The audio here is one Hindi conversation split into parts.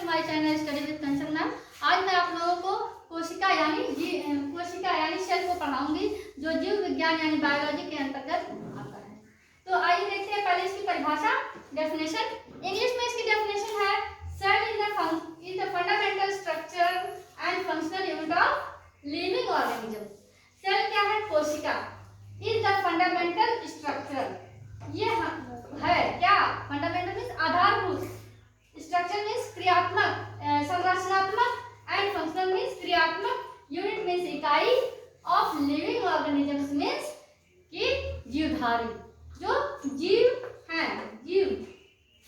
My channel study with Kanchan ma'am. आज मैं आप लोगों को कोशिका यानी सेल को पढ़ाऊंगी जो जीव विज्ञान यानी बायोलॉजी के अंतर्गत आता है। तो आइए देखते हैं पहले इसकी परिभाषा, डेफिनेशन। इंग्लिश में इसकी डेफिनेशन है cell is the fundamental structure and functional unit of living organism. Cell क्या है? कोशिका इज द फंडामेंटल स्ट्रक्चर, ये है क्या? फंडामेंटल मीन्स आधारभूत, स्ट्रक्चर मीन्स क्रियात्मक, संरचनात्मक, एंड फंक्शनल मीन्स क्रियात्मक, यूनिट मीन्स इकाई ऑफ लिविंग ऑर्गेनिजम्स मीन्स कि जीवधारी, जो जीव हैं, जीव,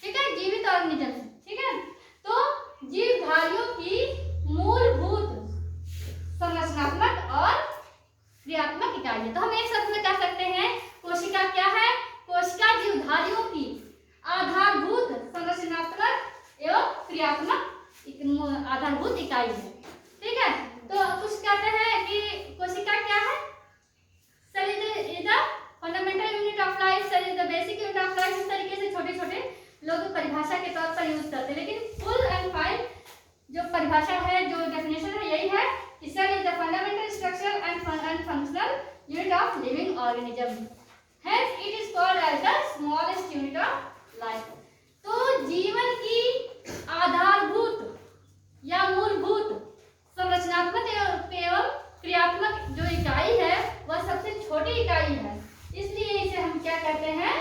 ठीक है, जीवित ऑर्गेनिजम, ठीक है। तो जीवधारियों की मूलभूत संरचनात्मक और क्रियात्मक इकाई है। तो हम एक शब्द में कह सकते हैं कोशिका क्या है? कोशिका जीवधारियों की आधारभूत संरचनात्मक एवं क्रियात्मक आधारभूत इकाई है, ठीक है। तो कुछ कहते हैं कि कोशिका क्या है? Cell is the fundamental unit of life, cell is the basic unit of life. इस तरीके से छोटे छोटे लोग परिभाषा के तौर पर यूज करते हैं, लेकिन फुल एंड फाइन जो परिभाषा है, जो डेफिनेशन है, यही है कि cell is the fundamental structure and functional unit of living organism, hence it is called as the smallest unit of life। तो जीवन की आधारभूत या मूलभूत संरचनात्मक एवं क्रियात्मक जो इकाई है वह सबसे छोटी इकाई है, इसलिए इसे हम क्या कहते हैं?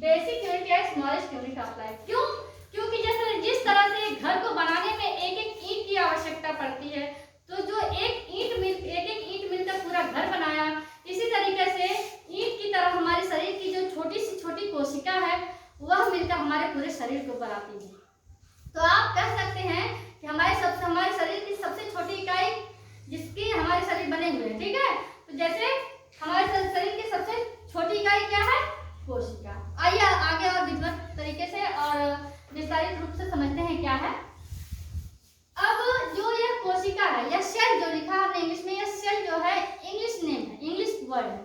बेसिक यूनिट या स्मॉलेस्ट यूनिट ऑफ लाइफ। क्यों? क्योंकि जैसे जिस तरह से घर को बनाने में एक एक ईंट की आवश्यकता पड़ती है, तो जो एक एक ईंट मिलकर पूरा घर बनाया, इसी तरीके से ईंट की तरह हमारे शरीर की जो छोटी सी छोटी कोशिका है वह मिलकर हमारे पूरे शरीर के ऊपर आती है। तो आप कह सकते हैं कि हमारे शरीर की सबसे छोटी इकाई जिसकी हमारे शरीर बने हुए हैं, ठीक है। तो जैसे हमारे शरीर की सबसे छोटी इकाई क्या है? कोशिका। आइए आगे और विधिवत तरीके से और विस्तारित रूप से समझते हैं क्या है। अब जो यह कोशिका है या सेल जो लिखा हमने इंग्लिश में, यह सेल जो है इंग्लिश नेम है, इंग्लिश वर्ड है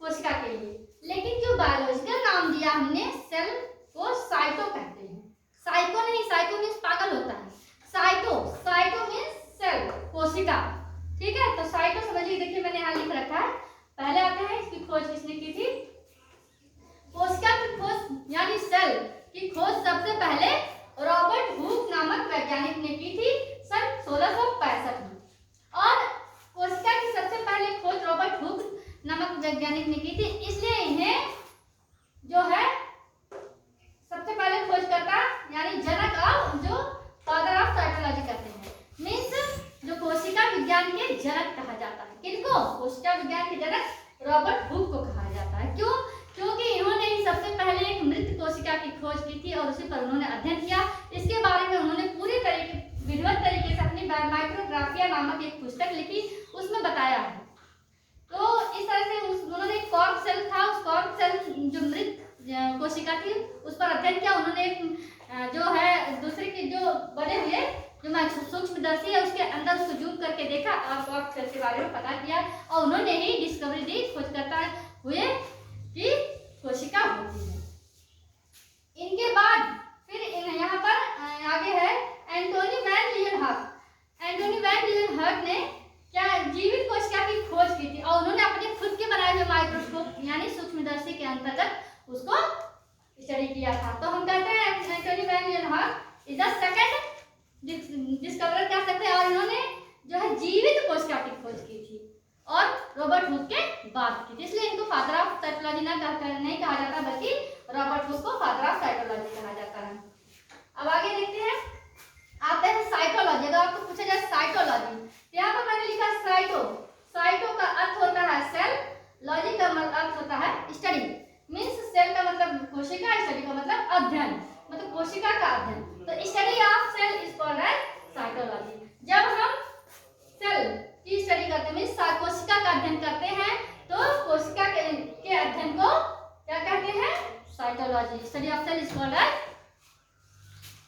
कोशिका के लिए, लेकिन जो बायोलॉजिकल नाम दिया हमने सेल को साइटो कहते हैं। साइको नहीं, साइको मीन्स पागल होता है, साइटो मीन्स सेल, कोशिका, ठीक है। तो साइटो समझिए, देखिए मैंने यहाँ लिख रखा है। पहले आते हैं इसकी खोज किसने की थी? कोशिका की खोज यानी सेल की खोज सबसे पहले रॉबर्ट हुक नामक वैज्ञानिक ने की थी सन 1665 में। और कोशिका की सबसे पहले खोज रॉबर्ट हुक नामक वैज्ञानिक ने की थी, इसलिए इन्हें जो है सबसे पहले खोजकर्ता यानी जनक ऑफ, जो फादर ऑफ साइटोलॉजी कहते हैं, मीन्स जो कोशिका विज्ञान के जनक कहा जाता है। किनको? कोशिका विज्ञान के जनक रॉबर्ट हुक को कहा जाता है। क्यों? क्योंकि इन्होंने ही सबसे पहले एक मृत कोशिका की खोज की थी और उसी पर उन्होंने अध्ययन किया। इसके बारे में उन्होंने पूरी तरीके विधिवत तरीके से अपनी माइक्रोग्राफिया नामक एक पुस्तक लिखी, उसमें बताया है। तो इस तरह से उन्होंने एक कॉर्क सेल था, उस कॉर्क सेल जो मृत कोशिका थी उस पर अध्ययन किया। उन्होंने जो है दूसरे के जो बड़े हुए जो सूक्ष्मदर्शी है उसके अंदर उसको जूम करके देखा और कॉर्क सेल के बारे में पता किया, और उन्होंने ही डिस्कवरी दी, खोजकर्ता हुए कि कोशिका होती है। इनके बाद फिर यहाँ पर आगे है एंटोनी वैन लीएनहॉर्क। एंटोनी वैन लीएनहॉर्क ने क्या जीवित कोशिका की खोज की थी और उन्होंने अपने खुद के बनाए हुए माइक्रोस्कोप यानी सूक्ष्मदर्शी के अंतर्गत उसको स्टडी किया था। तो हम कहते हैं Antonie van Leeuwenhoek is the second discoverer कह सकते हैं, और इन्होंने जो है जीवित कोशिका की खोज की थी और रॉबर्ट हुक के बाद की थी, इसलिए इनको फादर ऑफ साइटोलॉजी नहीं कहा जाता, बल्कि रॉबर्ट हुक को फादर ऑफ साइटोलॉजी कहा जाता है। अब आगे देखते हैं, आते हैं साइटोलॉजी। अगर आपको पूछा जाए साइटोलॉजी, यहाँ पर मैंने लिखा साइटो का अर्थ होता है सेल, लॉजी का अर्थ होता है स्टडी, मीन्स सेल का मतलब कोशिका, स्टडी का मतलब अध्ययन, मतलब कोशिका का अध्ययन। तो study of cell is called as cytology. जब हम सेल की स्टडी करते हैं, मीन्स कोशिका का अध्ययन करते हैं, तो कोशिका के अध्ययन को क्या कहते हैं? Cytology. Study of cell is called as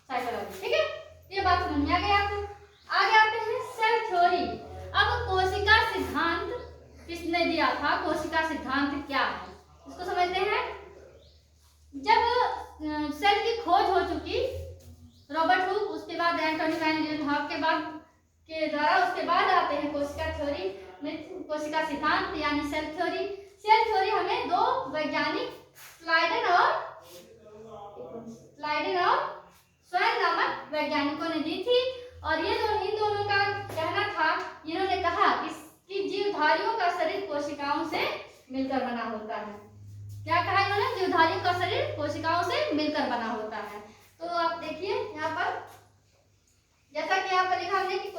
cytology, ठीक है। ये बात समझ में आ गई आपको। आगे आते हैं सेल थ्योरी। अब कोशिका सिद्धांत किसने दिया था? कोशिका सिद्धांत क्या है इसको समझते हैं। जब सेल की खोज हो चुकी रॉबर्ट हुक, उसके बाद के द्वारा उसके बाद आते हैं कोशिका थ्योरी में, कोशिका सिद्धांत यानी सेल थ्योरी। सेल थ्योरी हमें दो वैज्ञानिक स्लाइडन और स्वैन नामक वैज्ञानिकों ने दी थी। और ये इन दोनों का कहना था, इन्होंने कहा कि जीवधारियों का शरीर कोशिकाओं से मिलकर बना होता है। क्या कहा इन्होंने? जीवधारियों का शरीर कोशिकाओं से मिलकर बना होता है। तो आप देखिए यहाँ पर, जैसा कि यहाँ पर लिखा हमने कि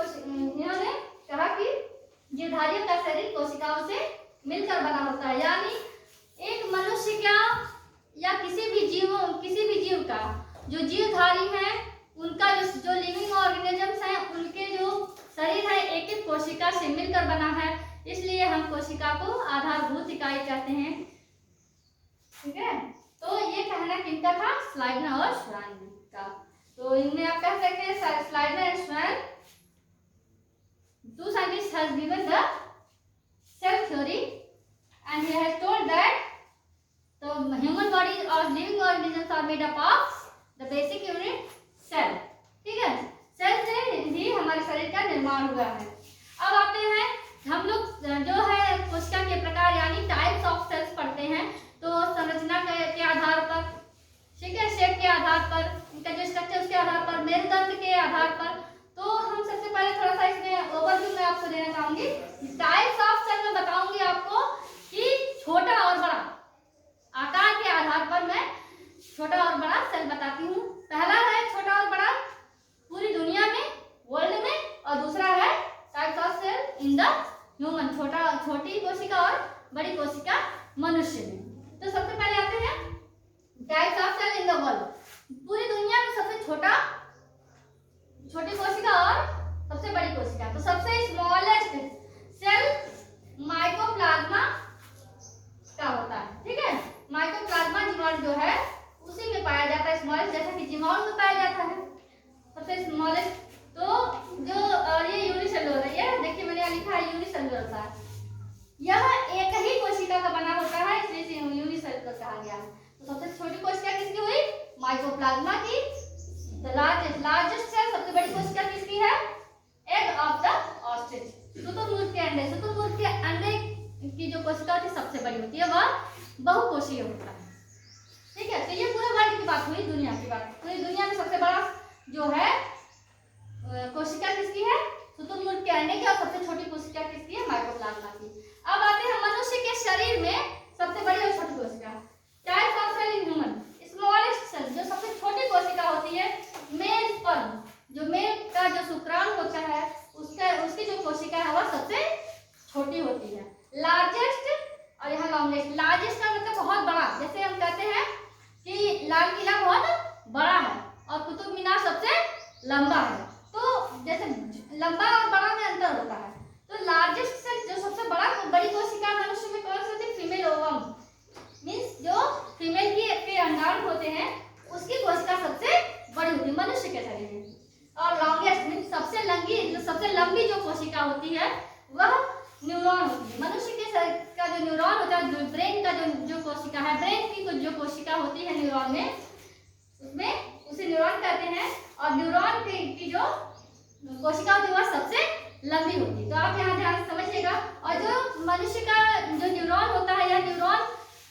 इन्होंने कहा कि जीवधारियों का शरीर कोशिकाओं से मिलकर बना होता है, यानी एक मनुष्य का या किसी भी जीव का जो जीवधारी है, उनका जो लिविंग ऑर्गेनिजम्स हैं, उनके जो शरीर है एक एक कोशिका से मिलकर बना है। इसलिए हम कोशिका को आधारभूत इकाई कहते हैं। ठीक है, तो ये कहना किनका था? स्लाइडर और स्वैन का। तो इनमें आप कह सकते हैं slider and swan, two scientists has given the cell theory and he has told that the human body or living organisms are made up of the basic unit cell। ठीक है, सेल से ही हमारे शरीर का निर्माण हुआ है। अब आते हैं हम लोग जो है कोशिका के प्रकार यानी टाइप्स ऑफ सेल्स पढ़ते हैं। तो संरचना के आधार पर, ठीक है, शेप के आधार पर, इनका जो स्ट्रक्चर उसके आधार पर, मेरुदंड के आधार पर। तो हम सबसे पहले थोड़ा सा इसमें ओवरव्यू मैं आपको देना चाहूंगी। टाइप्स ऑफ सेल में बताऊंगी आपको कि छोटा और बड़ा, आकार के आधार पर मैं छोटा और बड़ा सेल बताती हूँ। पहला है छोटा और बड़ा पूरी दुनिया में, वर्ल्ड में, और दूसरा है types of cell in the human, छोटी कोशिका और बड़ी कोशिका मनुष्य में। तो सबसे पहले आते हैं types of cell in the world. पूरी दुनिया में सबसे छोटी कोशिका और सबसे बड़ी कोशिका। तो सबसे स्मॉलेस्ट सेल माइकोप्लाज्मा का होता है। ठीक है, माइकोप्लाज्मा जीवाणु जो है उसी में पाया जाता है, स्मॉलेस्ट, जैसा कि जीवाणु में पाया जाता है सबसे स्मॉलेस्ट। तो जो ये यूनिसेलुलर है, देखिए मैंने यहाँ लिखा है यूनिसेलुलर था, यह एक ही कोशिका का बना होता है, इसलिए इसे यूनिसेलुलर कहा गया है। तो सबसे छोटी कोशिका किसकी हुई? माइकोप्लाज्मा की। लार्जेस्ट सेल, सबसे बड़ी कोशिका किसकी है? एग ऑफ द ऑस्ट्रिच, शुतुरमुर्ग के अंडे। शुतुरमुर्ग के अंडे की जो कोशिका होती है सबसे बड़ी होती है, वह बहुकोशीय होता है। ठीक है, तो ये पूरे वर्ल्ड की बात हुई, दुनिया की बात। पूरी दुनिया में सबसे बड़ा जो है कोशिका किसकी है? शुतुरमुर्ग के अंडे की। और सबसे छोटी कोशिका किसकी है? माइकोप्लाज्मा की। अब आते हैं मनुष्य के शरीर में सबसे बड़ी और छोटी कोशिका। Types of cell in human, smallest cell, जो सबसे छोटी कोशिका होती है, मेल स्पर्म, जो मेल का जो शुक्राणु होता है उसकी जो कोशिका है वह सबसे छोटी होती है। लार्जेस्ट और यहाँ लॉन्गेस्ट। लार्जेस्ट का मतलब बहुत बड़ा, जैसे हम कहते हैं कि लाल किला बहुत बड़ा है और कुतुब मीनार सबसे लंबा है। तो जैसे लंबा और बड़ा में अंतर होता है। तो लार्जेस्ट सेल जो सबसे बड़ी कोशिका मनुष्य में कौन सी होती है? फीमेल ओवम, मींस जो फीमेल के अंडाणु होते हैं उसकी कोशिका सबसे बड़ी होती है मनुष्य के शरीर में। और लॉन्गेस्ट मींस सबसे लंबी जो कोशिका होती है वह न्यूरॉन होती है। मनुष्य के का जो न्यूरॉन होता है, जो ब्रेन का जो कोशिका है, ब्रेन की जो कोशिका होती है न्यूरॉन में, उसमें उसे न्यूरॉन कहते हैं। और न्यूरॉन की जो कोशिका होती है वह सबसे लंबी होती है। तो आप यहाँ ध्यान से समझिएगा। और जो मनुष्य का जो न्यूरॉन होता है, यह न्यूरॉन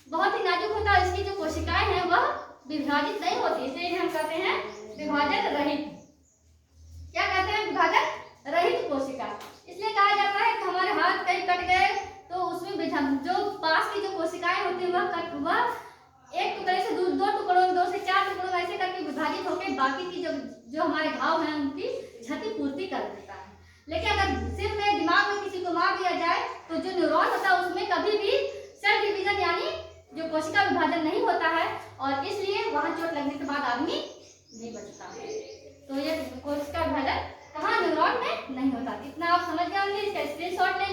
बहुत ही नाजुक होता है, इसकी जो कोशिकाएं हैं वह विभाजित नहीं होती, इसलिए हम कहते हैं विभाजन रहित। क्या कहते हैं? विभाजन रहित कोशिका। इसलिए कहा जाता है कि हमारे हाथ कहीं कट गए तो उसमें जो पास की जो कोशिकाएं होती है वह एक टुकड़े से दो टुकड़ों, 2 से 4 टुकड़ों ऐसे करके विभाजित होकर बाकी की जो हमारे घाव हैं उनकी क्षतिपूर्ति कर देता है। लेकिन अगर सिर में, दिमाग में किसी को मार दिया जाए तो जो न्यूरॉन होता है उसमें कभी भी सेल डिवीजन यानी जो कोशिका विभाजन नहीं होता है, और इसलिए वहां चोट लगने के बाद आदमी नहीं बचता है। तो ये कोशिका विभाजन कहाँ? न्यूरॉन में नहीं होता। इतना आप समझ गए होंगे, इसका स्क्रीनशॉट ले